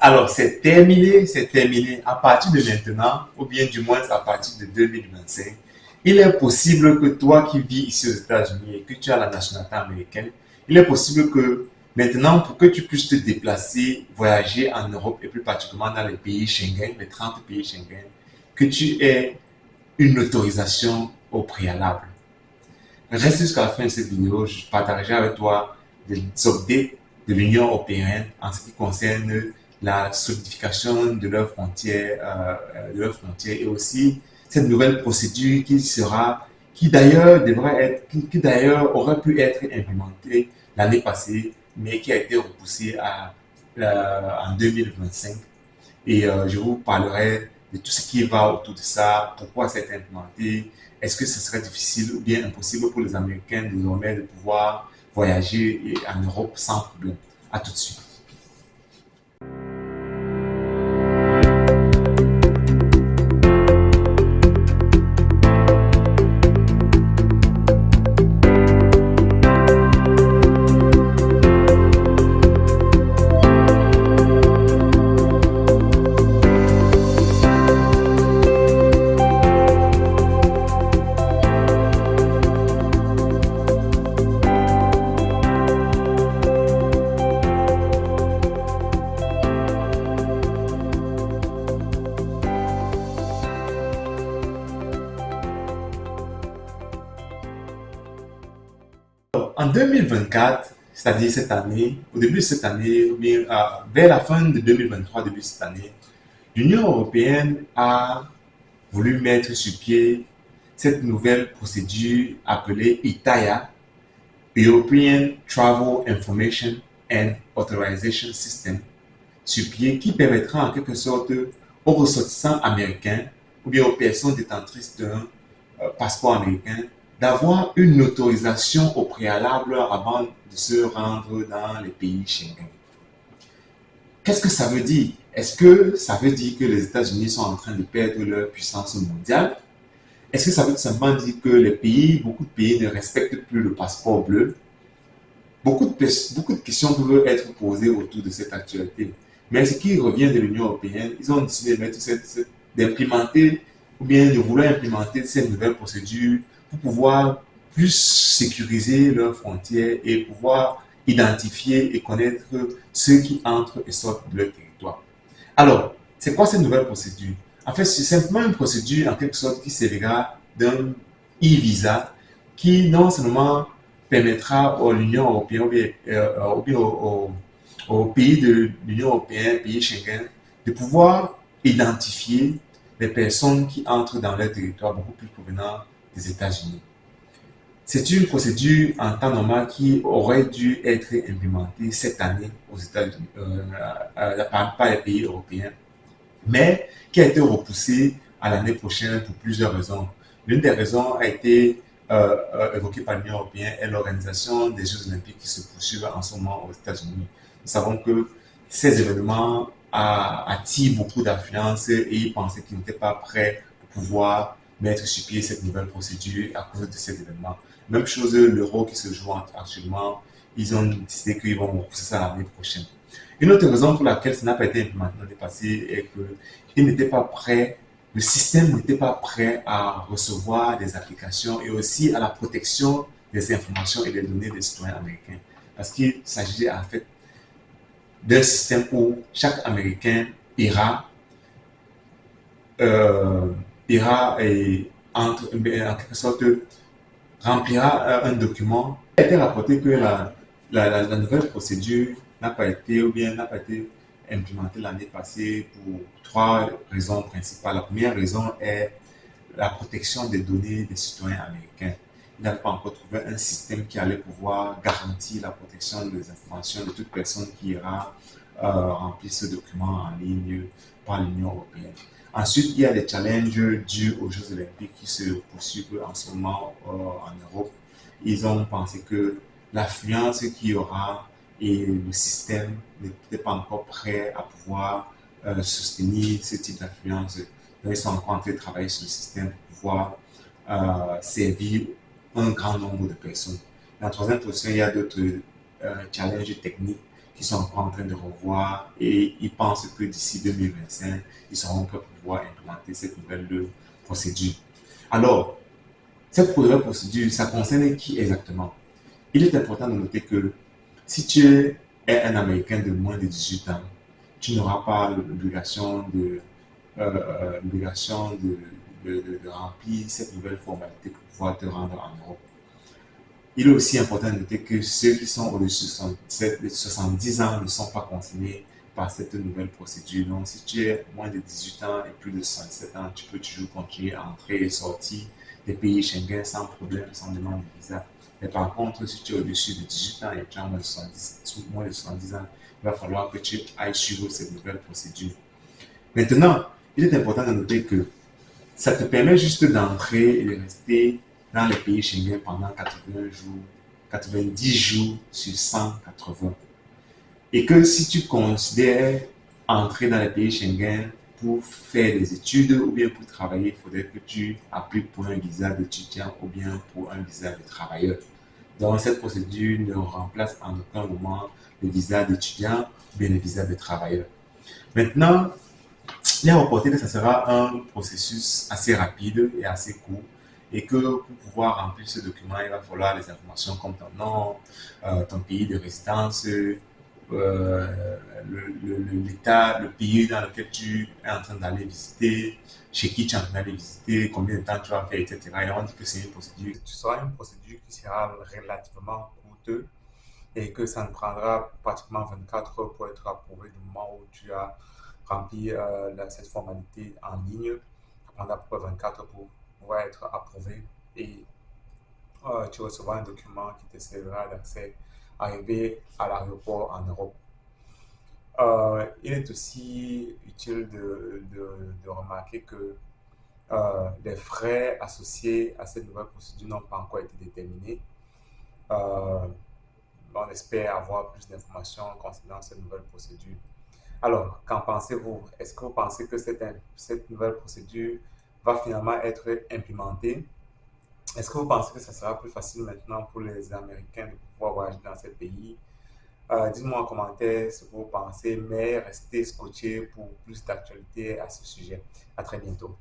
Alors, c'est terminé. À partir de maintenant, ou bien du moins à partir de 2025, il est possible que toi qui vis ici aux États-Unis et que tu as la nationalité américaine, il est possible que maintenant, pour que tu puisses te déplacer, voyager en Europe et plus particulièrement dans les pays Schengen, les 30 pays Schengen, que tu aies une autorisation au préalable. Reste jusqu'à la fin de cette vidéo, je partagerai avec toi des updates de l'Union européenne en ce qui concerne la solidification de leurs frontières et aussi cette nouvelle procédure qui d'ailleurs devrait être, qui d'ailleurs aurait pu être implémentée l'année passée, mais qui a été repoussée en 2025. Et je vous parlerai de tout ce qui va autour de ça, pourquoi c'est implémenté, est-ce que ce serait difficile ou bien impossible pour les Américains désormais de pouvoir voyager en Europe sans problème. À tout de suite. En 2024, c'est-à-dire cette année, au début de cette année, ou bien vers la fin de 2023, début de cette année, l'Union européenne a voulu mettre sur pied cette nouvelle procédure appelée ETIA, European Travel Information and Authorization System, sur pied qui permettra en quelque sorte aux ressortissants américains ou bien aux personnes détentrices d'un passeport américain d'avoir une autorisation au préalable avant de se rendre dans les pays Schengen. Qu'est-ce que ça veut dire? Est-ce que ça veut dire que les États-Unis sont en train de perdre leur puissance mondiale? Est-ce que ça veut simplement dire que beaucoup de pays ne respectent plus le passeport bleu? Beaucoup de questions peuvent être posées autour de cette actualité. Mais ce qui revient de l'Union européenne, ils ont décidé d'implémenter ou bien de vouloir implémenter cette nouvelle procédure pour pouvoir plus sécuriser leurs frontières et pouvoir identifier et connaître ceux qui entrent et sortent de leur territoire. Alors, c'est quoi cette nouvelle procédure? En fait, c'est simplement une procédure en quelque sorte qui servira d'un e-visa qui non seulement permettra à l'Union européenne ou bien aux pays de l'Union européenne, pays Schengen, de pouvoir identifier les personnes qui entrent dans leur territoire beaucoup plus provenant des États-Unis. C'est une procédure en temps normal qui aurait dû être implémentée cette année aux États-Unis, par les pays européens, mais qui a été repoussée à l'année prochaine pour plusieurs raisons. L'une des raisons a été évoquée par l'Union européenne est l'organisation des Jeux olympiques qui se poursuivent en ce moment aux États-Unis. Nous savons que ces événements attirent beaucoup d'affluence et ils pensaient qu'ils n'étaient pas prêts pour pouvoir mettre sur pied cette nouvelle procédure à cause de cet événement. Même chose, l'euro qui se joue actuellement, ils ont décidé qu'ils vont repousser ça l'année prochaine. Une autre raison pour laquelle ça n'a pas été implémenté l'année passée est qu'ils n'étaient pas prêts, le système n'était pas prêt à recevoir des applications et aussi à la protection des informations et des données des citoyens américains. Parce qu'il s'agit en fait d'un système où chaque Américain en quelque sorte remplira un document. Il a été rapporté que la nouvelle procédure n'a pas été implémentée l'année passée pour trois raisons principales. La première raison est la protection des données des citoyens américains. Il n'avait pas encore trouvé un système qui allait pouvoir garantir la protection des informations de toute personne qui ira remplir ce document en ligne par l'Union européenne. Ensuite, il y a des challenges dus aux Jeux olympiques qui se poursuivent en ce moment en Europe. Ils ont pensé que l'affluence qu'il y aura et le système n'était pas encore prêt à pouvoir soutenir ce type d'affluence. Donc, ils sont encore en train de travailler sur le système pour pouvoir servir un grand nombre de personnes. Dans la troisième position, il y a d'autres challenges techniques qu'ils sont encore en train de revoir et ils pensent que d'ici 2025, ils seront prêts pour pouvoir implémenter cette nouvelle procédure. Alors, cette nouvelle procédure, ça concerne qui exactement? Il est important de noter que si tu es un Américain de moins de 18 ans, tu n'auras pas l'obligation de remplir cette nouvelle formalité pour pouvoir te rendre en Europe. Il est aussi important de noter que ceux qui sont au-dessus de 70 ans ne sont pas concernés par cette nouvelle procédure. Donc, si tu es moins de 18 ans et plus de 67 ans, tu peux toujours continuer à entrer et sortir des pays Schengen sans problème, sans demande de visa. Mais par contre, si tu es au-dessus de 18 ans et tu as moins de 70 ans, il va falloir que tu ailles suivre cette nouvelle procédure. Maintenant, il est important de noter que ça te permet juste d'entrer et de rester dans les pays Schengen pendant 80 jours, 90 jours sur 180. Et que si tu considères entrer dans les pays Schengen pour faire des études ou bien pour travailler, il faudrait que tu appliques pour un visa d'étudiant ou bien pour un visa de travailleur. Donc, cette procédure ne remplace en aucun moment le visa d'étudiant ou bien le visa de travailleur. Maintenant, il est reporté que ça sera un processus assez rapide et assez court et que pour pouvoir remplir ce document, il va falloir les informations comme ton nom, ton pays de résidence, l'État, le pays dans lequel tu es en train d'aller visiter, chez qui tu es en train d'aller visiter, combien de temps tu vas faire, etc. Et on dit que c'est une procédure. Ce sera une procédure qui sera relativement coûteuse et que ça ne prendra pratiquement 24 heures pour être approuvé du moment où tu as rempli cette formalité en ligne. Ça prendra à peu près 24 heures pour pouvoir être approuvé et tu recevras un document qui te servira d'accès arrivé à l'aéroport en Europe. Il est aussi utile de remarquer que les frais associés à cette nouvelle procédure n'ont pas encore été déterminés. On espère avoir plus d'informations concernant cette nouvelle procédure. Alors, qu'en pensez-vous? Est-ce que vous pensez que cette nouvelle procédure va finalement être implémentée? Est-ce que vous pensez que ça sera plus facile maintenant pour les Américains de pouvoir voyager dans ces pays? Dites-moi en commentaire ce que vous pensez, mais restez scotché pour plus d'actualités à ce sujet. À très bientôt.